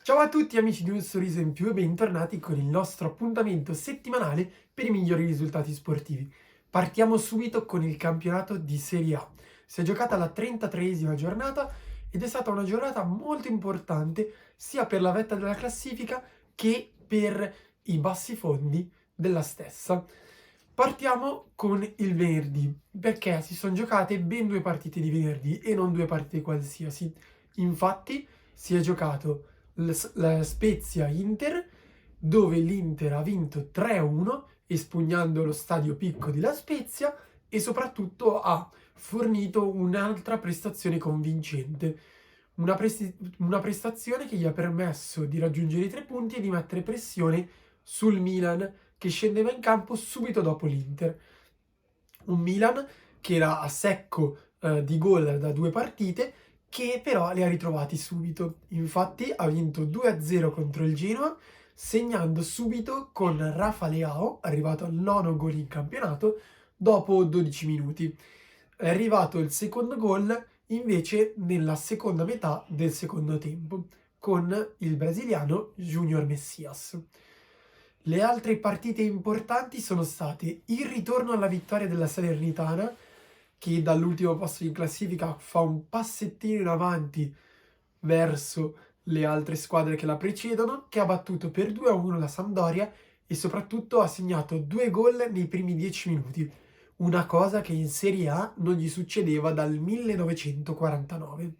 Ciao a tutti amici di Un Sorriso in Più e bentornati con il nostro appuntamento settimanale per i migliori risultati sportivi. Partiamo subito con il campionato di Serie A. Si è giocata la 33esima giornata ed è stata una giornata molto importante sia per la vetta della classifica che per i bassi fondi della stessa. Partiamo con il venerdì, perché si sono giocate ben due partite di venerdì e non due partite qualsiasi. Infatti si è giocato la Spezia-Inter, dove l'Inter ha vinto 3-1, espugnando lo stadio Picco di La Spezia e soprattutto ha fornito un'altra prestazione convincente. Una prestazione che gli ha permesso di raggiungere i 3 punti e di mettere pressione sul Milan, che scendeva in campo subito dopo l'Inter. Un Milan che era a secco di gol da due partite, che però li ha ritrovati subito. Infatti ha vinto 2-0 contro il Genoa, segnando subito con Rafa Leao, arrivato al nono gol in campionato, dopo 12 minuti. È arrivato il secondo gol invece nella seconda metà del secondo tempo, con il brasiliano Junior Messias. Le altre partite importanti sono state il ritorno alla vittoria della Salernitana, che dall'ultimo posto in classifica fa un passettino in avanti verso le altre squadre che la precedono, che ha battuto per 2-1 la Sampdoria e soprattutto ha segnato 2 gol nei primi 10 minuti, una cosa che in Serie A non gli succedeva dal 1949.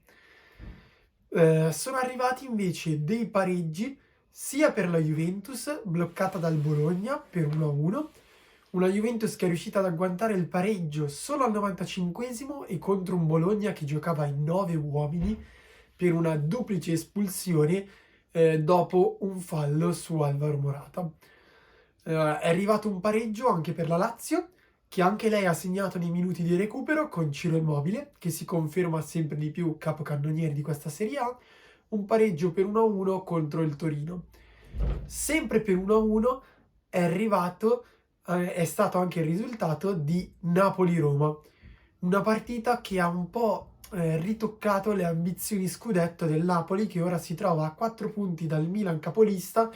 Sono arrivati invece dei pareggi sia per la Juventus, bloccata dal Bologna per 1-1, una Juventus che è riuscita ad agguantare il pareggio solo al 95esimo e contro un Bologna che giocava in 9 uomini per una duplice espulsione dopo un fallo su Alvaro Morata. È arrivato un pareggio anche per la Lazio, che anche lei ha segnato nei minuti di recupero con Ciro Immobile, che si conferma sempre di più capocannoniere di questa Serie A, un pareggio per 1-1 contro il Torino. Sempre per 1-1 è stato anche il risultato di Napoli-Roma, una partita che ha un po' ritoccato le ambizioni scudetto del Napoli, che ora si trova a 4 punti dal Milan capolista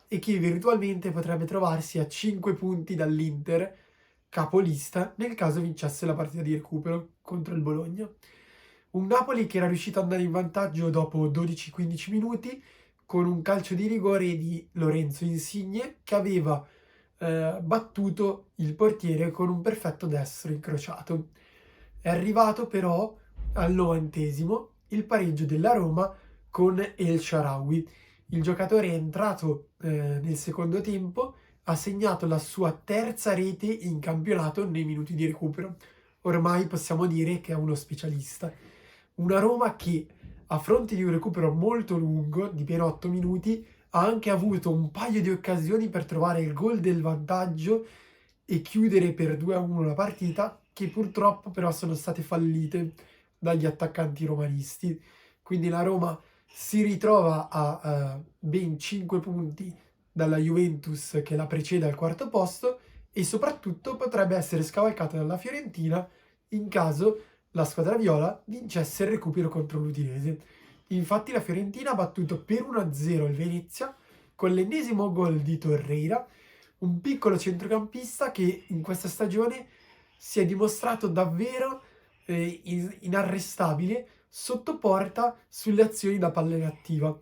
e che virtualmente potrebbe trovarsi a 5 punti dall'Inter capolista nel caso vincesse la partita di recupero contro il Bologna. Un Napoli che era riuscito ad andare in vantaggio dopo 12-15 minuti con un calcio di rigore di Lorenzo Insigne, che aveva battuto il portiere con un perfetto destro incrociato. È arrivato però al 90esimo il pareggio della Roma con El Shaarawy. Il giocatore è entrato nel secondo tempo, ha segnato la sua terza rete in campionato nei minuti di recupero. Ormai possiamo dire che è uno specialista. Una Roma che, a fronte di un recupero molto lungo, di ben 8 minuti, ha anche avuto un paio di occasioni per trovare il gol del vantaggio e chiudere per 2-1 la partita, che purtroppo però sono state fallite dagli attaccanti romanisti. Quindi la Roma si ritrova a ben 5 punti dalla Juventus che la precede al quarto posto e soprattutto potrebbe essere scavalcata dalla Fiorentina in caso la squadra viola vincesse il recupero contro l'Udinese. Infatti la Fiorentina ha battuto per 1-0 il Venezia con l'ennesimo gol di Torreira, un piccolo centrocampista che in questa stagione si è dimostrato davvero inarrestabile sotto porta sulle azioni da palla inattiva.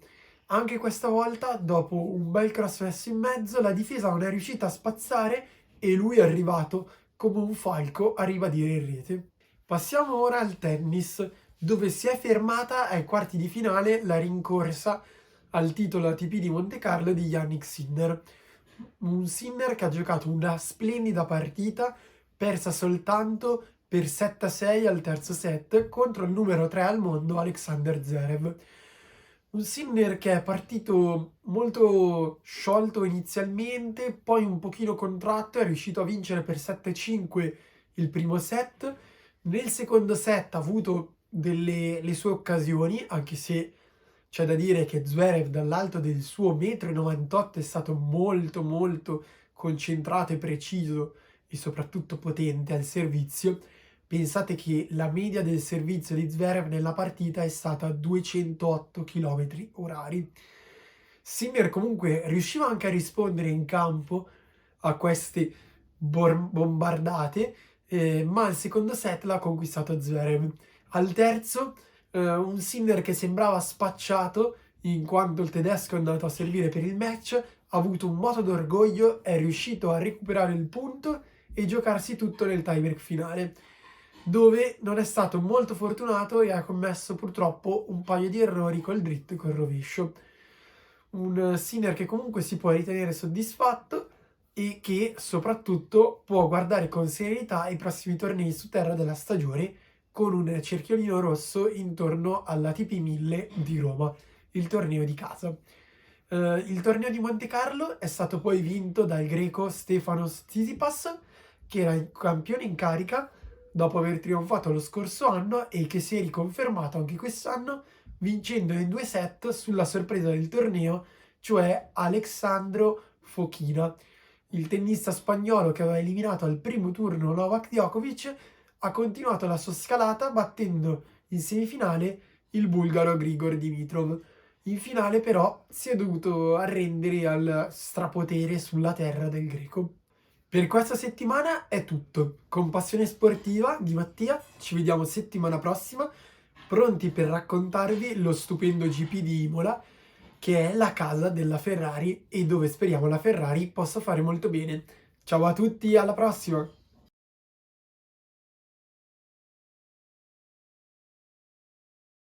Anche questa volta, dopo un bel cross messo in mezzo, la difesa non è riuscita a spazzare e lui è arrivato come un falco a ribadire in rete. Passiamo ora al tennis, dove si è fermata ai quarti di finale la rincorsa al titolo ATP di Monte Carlo di Yannick Sinner. Un Sinner che ha giocato una splendida partita, persa soltanto per 7-6 al terzo set contro il numero 3 al mondo Alexander Zverev. Un Sinner che è partito molto sciolto inizialmente, poi un pochino contratto, è riuscito a vincere per 7-5 il primo set. Nel secondo set ha avuto le sue occasioni, anche se c'è da dire che Zverev dall'alto del suo 1,98 m è stato molto molto concentrato e preciso e soprattutto potente al servizio. Pensate che la media del servizio di Zverev nella partita è stata 208 km orari. Sinner comunque riusciva anche a rispondere in campo a queste bombardate, ma al secondo set l'ha conquistato Zverev. Al terzo, un Sinner che sembrava spacciato in quanto il tedesco è andato a servire per il match, ha avuto un moto d'orgoglio, è riuscito a recuperare il punto e giocarsi tutto nel tiebreak finale, dove non è stato molto fortunato e ha commesso purtroppo un paio di errori col dritto e col rovescio. Un Sinner che comunque si può ritenere soddisfatto e che soprattutto può guardare con serenità i prossimi tornei su terra della stagione con un cerchiolino rosso intorno all'ATP 1000 di Roma, il torneo di casa. Il torneo di Monte Carlo è stato poi vinto dal greco Stefanos Tsitsipas, che era il campione in carica dopo aver trionfato lo scorso anno e che si è riconfermato anche quest'anno vincendo in 2 set sulla sorpresa del torneo, cioè Alexandro Fokina. Il tennista spagnolo che aveva eliminato al primo turno Novak Djokovic ha continuato la sua scalata battendo in semifinale il bulgaro Grigor Dimitrov. In finale però si è dovuto arrendere al strapotere sulla terra del greco. Per questa settimana è tutto. Con Passione Sportiva di Mattia ci vediamo settimana prossima, pronti per raccontarvi lo stupendo GP di Imola, che è la casa della Ferrari e dove speriamo la Ferrari possa fare molto bene. Ciao a tutti, alla prossima!